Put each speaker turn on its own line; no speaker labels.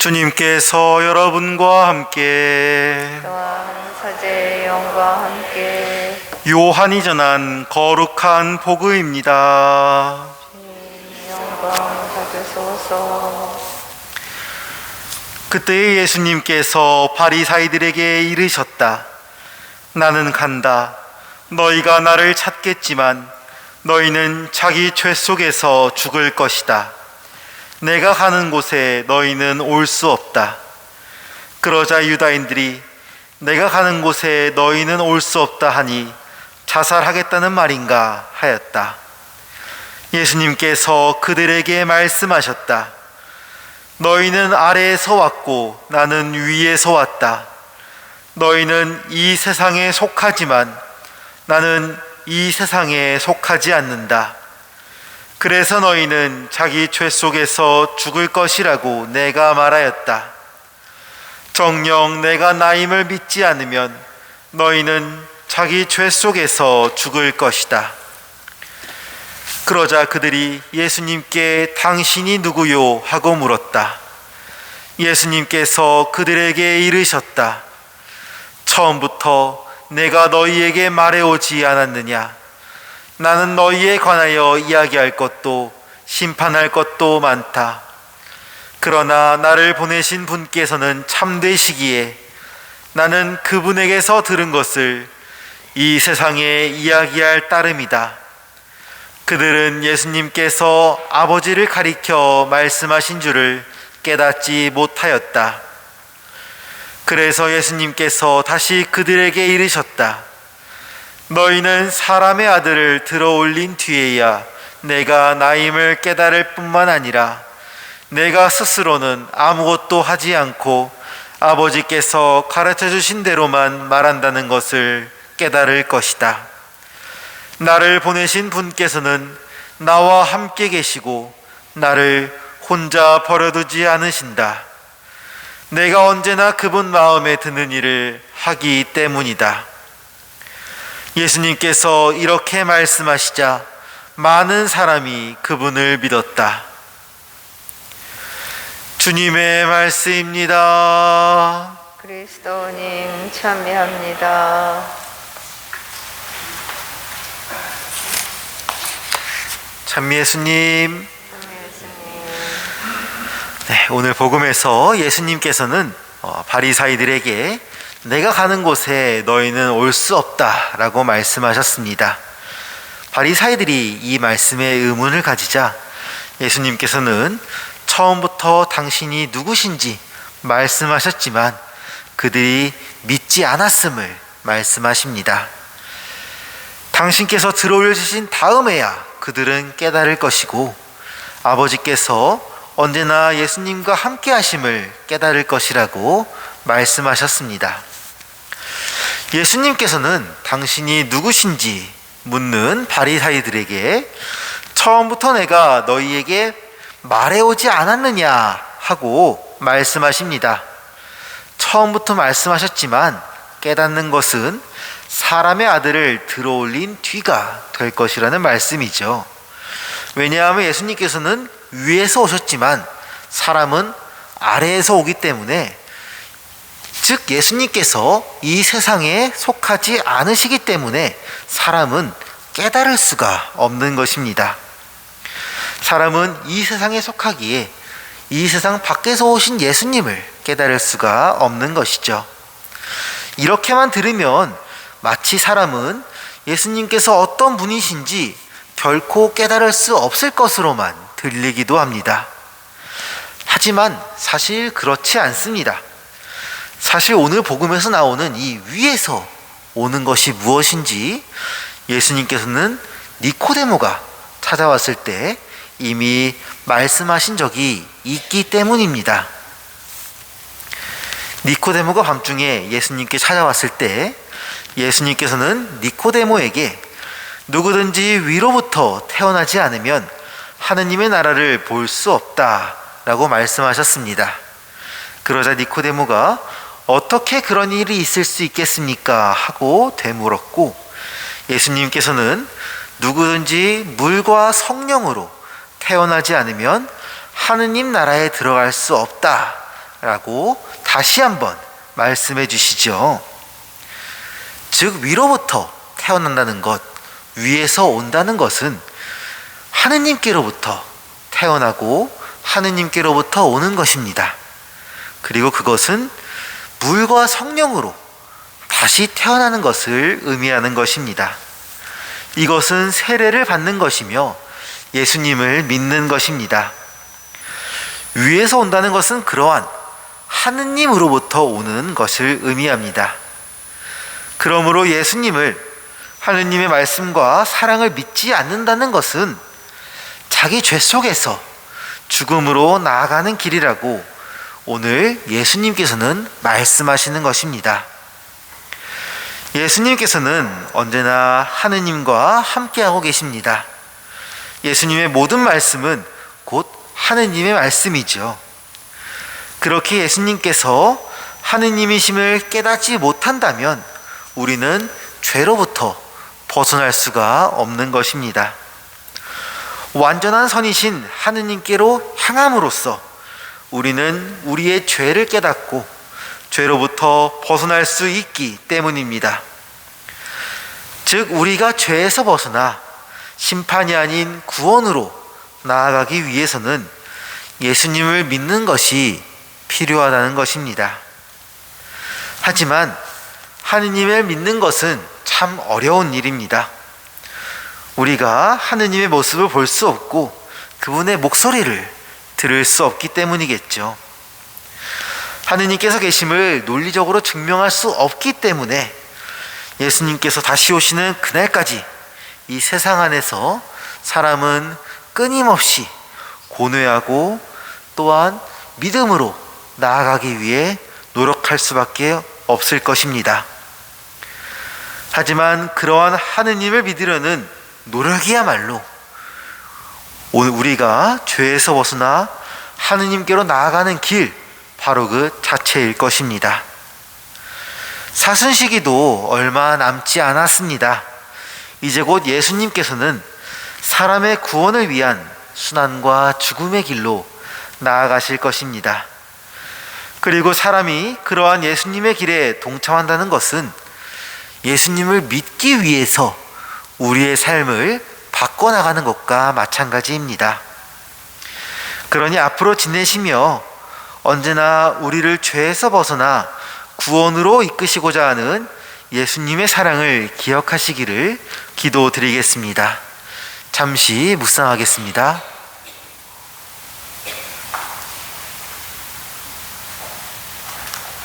주님께서 여러분과 함께
또한 사제의 영과 함께
요한이 전한 거룩한 복음입니다.
영광 받으소서.
그때 예수님께서 바리사이들에게 이르셨다. 나는 간다. 너희가 나를 찾겠지만 너희는 자기 죄 속에서 죽을 것이다. 내가 가는 곳에 너희는 올 수 없다. 그러자 유다인들이 내가 가는 곳에 너희는 올 수 없다 하니 자살하겠다는 말인가 하였다. 예수님께서 그들에게 말씀하셨다. 너희는 아래에서 왔고 나는 위에서 왔다. 너희는 이 세상에 속하지만 나는 이 세상에 속하지 않는다. 그래서 너희는 자기 죄 속에서 죽을 것이라고 내가 말하였다. 정녕 내가 나임을 믿지 않으면 너희는 자기 죄 속에서 죽을 것이다. 그러자 그들이 예수님께 당신이 누구요? 하고 물었다. 예수님께서 그들에게 이르셨다. 처음부터 내가 너희에게 말해오지 않았느냐? 나는 너희에 관하여 이야기할 것도 심판할 것도 많다. 그러나 나를 보내신 분께서는 참되시기에 나는 그분에게서 들은 것을 이 세상에 이야기할 따름이다. 그들은 예수님께서 아버지를 가리켜 말씀하신 줄을 깨닫지 못하였다. 그래서 예수님께서 다시 그들에게 이르셨다. 너희는 사람의 아들을 들어올린 뒤에야 내가 나임을 깨달을 뿐만 아니라 내가 스스로는 아무것도 하지 않고 아버지께서 가르쳐 주신 대로만 말한다는 것을 깨달을 것이다. 나를 보내신 분께서는 나와 함께 계시고 나를 혼자 버려두지 않으신다. 내가 언제나 그분 마음에 드는 일을 하기 때문이다. 예수님께서 이렇게 말씀하시자 많은 사람이 그분을 믿었다. 주님의 말씀입니다.
그리스도님 참여합니다.
참 예수님. 네, 오늘 복음에서 예수님께서는 바리사이들에게 내가 가는 곳에 너희는 올 수 없다 라고 말씀하셨습니다. 바리사이들이 이 말씀에 의문을 가지자 예수님께서는 처음부터 당신이 누구신지 말씀하셨지만 그들이 믿지 않았음을 말씀하십니다. 당신께서 들어올리신 다음에야 그들은 깨달을 것이고 아버지께서 언제나 예수님과 함께 하심을 깨달을 것이라고 말씀하셨습니다. 예수님께서는 당신이 누구신지 묻는 바리사이들에게 처음부터 내가 너희에게 말해오지 않았느냐 하고 말씀하십니다. 처음부터 말씀하셨지만 깨닫는 것은 사람의 아들을 들어올린 뒤가 될 것이라는 말씀이죠. 왜냐하면 예수님께서는 위에서 오셨지만 사람은 아래에서 오기 때문에, 즉 예수님께서 이 세상에 속하지 않으시기 때문에 사람은 깨달을 수가 없는 것입니다. 사람은 이 세상에 속하기에 이 세상 밖에서 오신 예수님을 깨달을 수가 없는 것이죠. 이렇게만 들으면 마치 사람은 예수님께서 어떤 분이신지 결코 깨달을 수 없을 것으로만 들리기도 합니다. 하지만 사실 그렇지 않습니다. 사실 오늘 복음에서 나오는 이 위에서 오는 것이 무엇인지 예수님께서는 니코데모가 찾아왔을 때 이미 말씀하신 적이 있기 때문입니다. 니코데모가 밤중에 예수님께 찾아왔을 때 예수님께서는 니코데모에게 누구든지 위로부터 태어나지 않으면 하느님의 나라를 볼 수 없다 라고 말씀하셨습니다. 그러자 니코데모가 어떻게 그런 일이 있을 수 있겠습니까? 하고 되물었고, 예수님께서는 누구든지 물과 성령으로 태어나지 않으면 하느님 나라에 들어갈 수 없다 라고 다시 한번 말씀해 주시죠. 즉 위로부터 태어난다는 것, 위에서 온다는 것은 하느님께로부터 태어나고 하느님께로부터 오는 것입니다. 그리고 그것은 물과 성령으로 다시 태어나는 것을 의미하는 것입니다. 이것은 세례를 받는 것이며 예수님을 믿는 것입니다. 위에서 온다는 것은 그러한 하느님으로부터 오는 것을 의미합니다. 그러므로 예수님을, 하느님의 말씀과 사랑을 믿지 않는다는 것은 자기 죄 속에서 죽음으로 나아가는 길이라고 오늘 예수님께서는 말씀하시는 것입니다. 예수님께서는 언제나 하느님과 함께하고 계십니다. 예수님의 모든 말씀은 곧 하느님의 말씀이죠. 그렇게 예수님께서 하느님이심을 깨닫지 못한다면 우리는 죄로부터 벗어날 수가 없는 것입니다. 완전한 선이신 하느님께로 향함으로써 우리는 우리의 죄를 깨닫고 죄로부터 벗어날 수 있기 때문입니다. 즉 우리가 죄에서 벗어나 심판이 아닌 구원으로 나아가기 위해서는 예수님을 믿는 것이 필요하다는 것입니다. 하지만 하느님을 믿는 것은 참 어려운 일입니다. 우리가 하느님의 모습을 볼 수 없고 그분의 목소리를 들을 수 없기 때문이겠죠. 하느님께서 계심을 논리적으로 증명할 수 없기 때문에 예수님께서 다시 오시는 그날까지 이 세상 안에서 사람은 끊임없이 고뇌하고 또한 믿음으로 나아가기 위해 노력할 수밖에 없을 것입니다. 하지만 그러한 하느님을 믿으려는 노력이야말로 오늘 우리가 죄에서 벗어나 하느님께로 나아가는 길, 바로 그 자체일 것입니다. 사순시기도 얼마 남지 않았습니다. 이제 곧 예수님께서는 사람의 구원을 위한 순환과 죽음의 길로 나아가실 것입니다. 그리고 사람이 그러한 예수님의 길에 동참한다는 것은 예수님을 믿기 위해서 우리의 삶을 바꿔나가는 것과 마찬가지입니다. 그러니 앞으로 지내시며 언제나 우리를 죄에서 벗어나 구원으로 이끄시고자 하는 예수님의 사랑을 기억하시기를 기도드리겠습니다. 잠시 묵상하겠습니다.